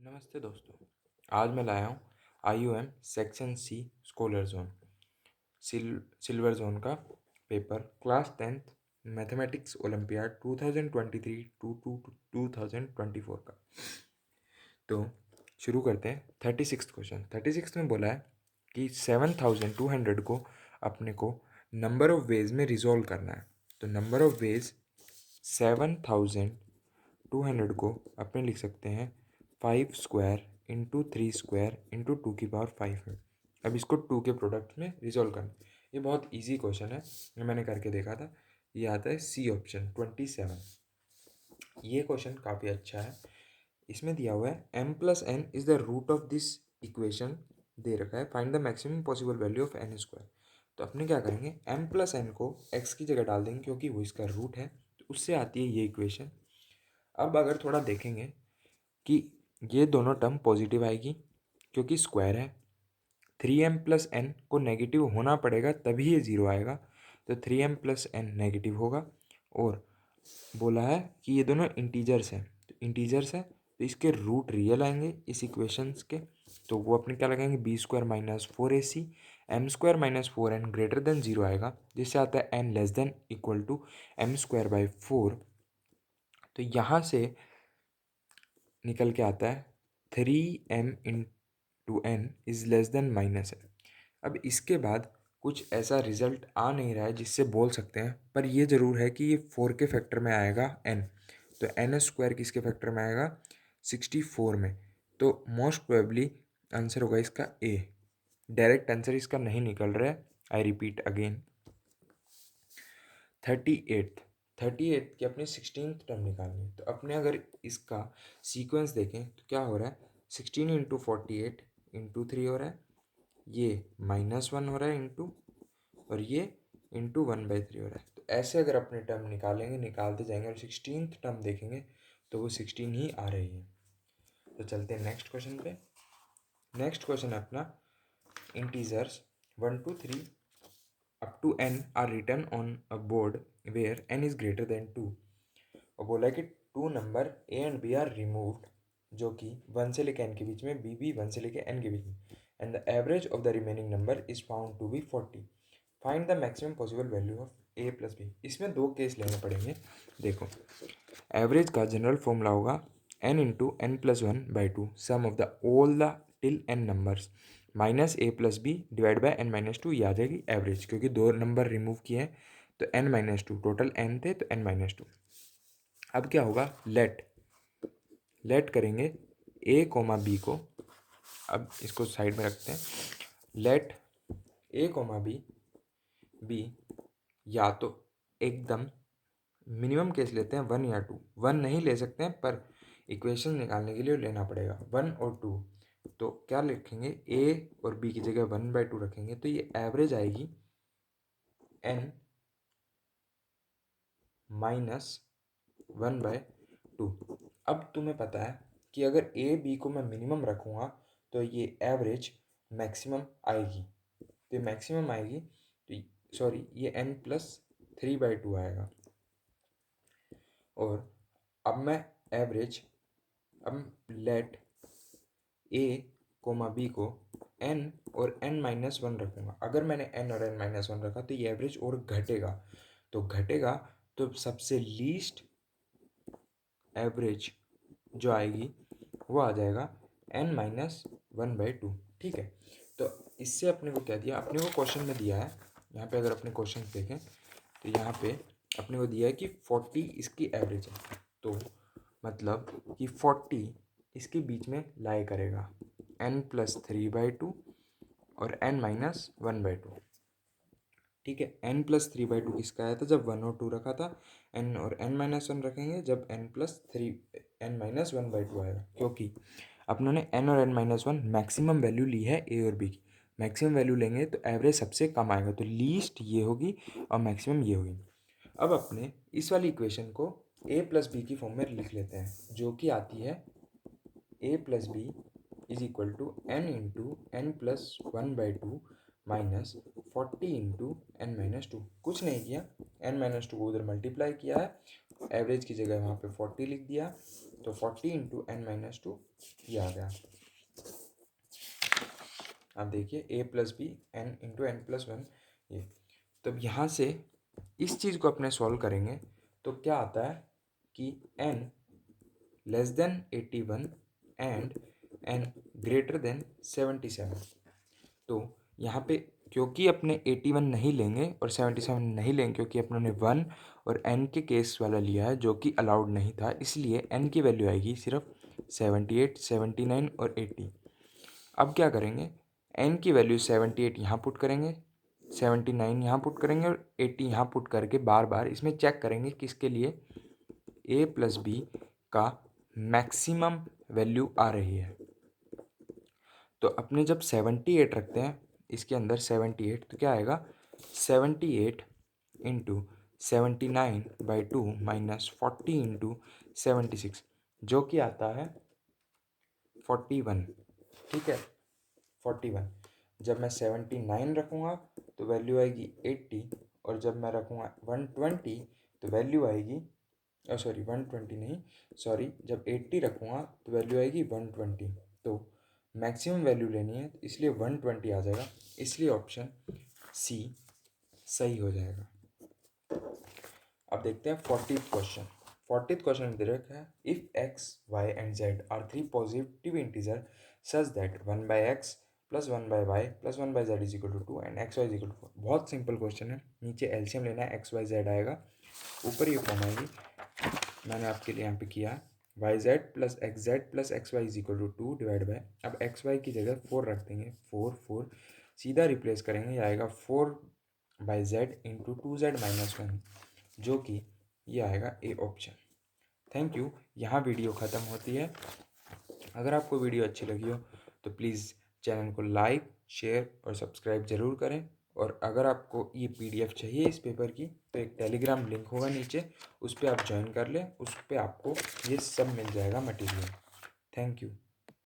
नमस्ते दोस्तों। आज मैं लाया हूँ IUM section C scholar zone silver zone का paper class 10th mathematics olympiad 2023 to 2024 का। तो शुरू करते हैं। 36 क्वेश्चन। 36 में बोला है कि 7200 को अपने को नंबर ऑफ वेज में रिजॉल्व करना है। तो नंबर ऑफ वेज 7200 को अपने लिख सकते हैं 5 स्क्वायर इंटू 3 स्क्वायर इंटू 2 की पावर 5 में। अब इसको 2 के प्रोडक्ट में रिजॉल्व करना। ये बहुत इजी क्वेश्चन है, ये मैंने करके देखा था। ये आता है सी ऑप्शन 27। ये क्वेश्चन काफ़ी अच्छा है। इसमें दिया हुआ है m+n is the root of this equation दे रखा है, find the maximum possible value of n square. तो अपने क्या करेंगे, m+n को x की जगह डाल देंगे क्योंकि वो इसका रूट है, तो उससे आती है ये इक्वेशन। अब अगर थोड़ा देखेंगे कि ये दोनों टर्म पॉजिटिव आएगी क्योंकि स्क्वायर है। 3m+n को नेगेटिव होना पड़ेगा तभी ये ज़ीरो आएगा, तो 3m+n नेगेटिव होगा। और बोला है कि ये दोनों इंटीजर्स हैं, तो इंटीजर्स है तो इसके रूट रियल आएंगे इस इक्वेशंस के। तो वो अपने क्या लगाएंगे, b² - 4ac m² - 4n greater than 0 आएगा, जिससे आता है n less than equal to m²/4। तो यहाँ से निकल के आता है 3m/n is less than minus है। अब इसके बाद कुछ ऐसा रिजल्ट आ नहीं रहा है जिससे बोल सकते हैं, पर ये ज़रूर है कि ये 4 के फैक्टर में आएगा n। तो n² किसके फैक्टर में आएगा, 64 में। तो मोस्ट प्रोबेबली आंसर होगा इसका ए। डायरेक्ट आंसर इसका नहीं निकल रहा है। I repeat again. 38 की अपनी 16th टर्म निकालनी है। तो अपने अगर इसका सीक्वेंस देखें तो क्या हो रहा है, 16 इंटू 48 इंटू 3 हो रहा है, ये -1 हो रहा है इंटू, और ये इंटू 1/3 हो रहा है। तो ऐसे अगर अपने टर्म निकालेंगे, निकालते जाएंगे और 16th टर्म देखेंगे तो वो 16 ही आ रही है। तो चलते हैं नेक्स्ट क्वेश्चन पे। नेक्स्ट क्वेश्चन है अपना integers 1 to 3 up to n are written on a board where n is greater than 2। और बोला है कि 2 number a and b are removed, जो कि 1 से लेकर n के बीच में, b भी 1 से लेकर n के बीच में, and the average of the remaining number is found to be 40। Find the maximum possible value of a plus b। इसमें दो केस लेने पड़ेंगे। देखो, एवरेज का जनरल फॉर्मूला होगा n into n+1/2 sum of the all the till n numbers minus a+b divide by n-2। ये आ जाएगी average, क्योंकि दो नंबर रिमूव किए हैं तो n-2, टोटल n थे तो n-2। अब क्या होगा, लेट करेंगे a, b को। अब इसको साइड में रखते हैं। लेट a, b या तो एकदम मिनिमम केस लेते हैं 1 या 2। 1 नहीं ले सकते हैं, पर इक्वेशन निकालने के लिए लेना पड़ेगा 1 और 2। तो क्या लिखेंगे, a और b की जगह 1/2 रखेंगे, तो ये एवरेज आएगी n - 1/2। अब तुम्हें पता है कि अगर a b को मैं मिनिमम रखूँगा तो ये एवरेज मैक्सिमम आएगी। तो मैक्सिमम आएगी, तो सॉरी, ये n+3/2 आएगा। और अब मैं एवरेज, अब लेट a, b को n और n-1 रखूँगा। अगर मैंने n और n-1 रखा तो ये एवरेज और घटेगा। तो घटेगा तो सबसे लीस्ट एवरेज जो आएगी वो आ जाएगा n-1/2। ठीक है। तो इससे अपने को क्या दिया, अपने को क्वेश्चन में दिया है, यहाँ पे अगर अपने क्वेश्चन देखें तो यहाँ पे अपने को दिया है कि 40 इसकी एवरेज है। तो मतलब कि 40 इसके बीच में लाई करेगा n+3/2 और n-1/2। ठीक है। n+3/2 किसका आया था, जब 1 और 2 रखा था। n और n-1 रखेंगे जब n+1/2 आएगा, क्योंकि अपनों ने n और n-1 मैक्सिमम वैल्यू ली है a और b की। मैक्सिमम वैल्यू लेंगे तो एवरेज सबसे कम आएगा, तो लीस्ट ये होगी और मैक्सिमम ये होगी। अब अपने इस वाली इक्वेशन को a+b की फॉर्म में लिख लेते हैं, जो कि आती है a+b is equal to n into n+1/2 minus 40 into n-2। कुछ नहीं किया, n-2 को उधर मल्टीप्लाई किया है, एवरेज की जगह वहाँ पे 40 लिख दिया, तो 40 इंटू n-2 ये आ गया। आप देखिए a plus B n into n+1 ये। तो अब यहाँ से इस चीज़ को अपने सॉल्व करेंगे तो क्या आता है कि n less then 81 and n greater than 77। तो यहाँ पे क्योंकि अपने 81 नहीं लेंगे और 77 नहीं लेंगे, क्योंकि अपनों ने 1 और n के केस वाला लिया है जो कि अलाउड नहीं था, इसलिए n की वैल्यू आएगी सिर्फ 78, 79 और 80। अब क्या करेंगे, n की वैल्यू 78 यहाँ पुट करेंगे, 79 यहाँ पुट करेंगे और 80 यहाँ पुट करके बार बार इसमें चेक करेंगे किसके लिए a प्लस बी का मैक्सिमम वैल्यू आ रही है। तो अपने जब 78 रखते हैं इसके अंदर 78, तो क्या आएगा 78 इंटू 79/2 माइनस 40 इंटू 76, जो कि आता है 41। ठीक है, 41। जब मैं 79 रखूँगा तो वैल्यू आएगी 80, और जब मैं रखूँगा 120 तो वैल्यू आएगी 120 नहीं, सॉरी, जब 80 रखूँगा तो वैल्यू आएगी 120। तो मैक्सिमम वैल्यू लेनी है इसलिए 120 आ जाएगा, इसलिए ऑप्शन सी सही हो जाएगा। अब देखते हैं 40th क्वेश्चन। 40th क्वेश्चन दे रखा है, if x, y and z are 3 positive integer such that 1/x plus 1/y plus 1/z is equal to 2 and x y is equal to 4। बहुत सिंपल क्वेश्चन है, नीचे एलसीएम लेना है, x Y Z आएगा, ऊपर ये फॉर्म आएगी, मैंने आपके लिए यहाँ पे किया है y z plus x z plus x y is equal to 2 divide by, अब एक्स वाई की जगह 4 रख देंगे, 4 सीधा रिप्लेस करेंगे, ये आएगा 4/z इंटू 2z-1, जो कि ये आएगा ए ऑप्शन। थैंक यू, यहाँ वीडियो ख़त्म होती है। अगर आपको वीडियो अच्छी लगी हो तो प्लीज़ चैनल को लाइक, शेयर और सब्सक्राइब ज़रूर करें। और अगर आपको ये पीडीएफ चाहिए इस पेपर की तो एक टेलीग्राम लिंक होगा नीचे, उस पर आप ज्वाइन कर लें, उस पर आपको ये सब मिल जाएगा मटेरियल। Thank you.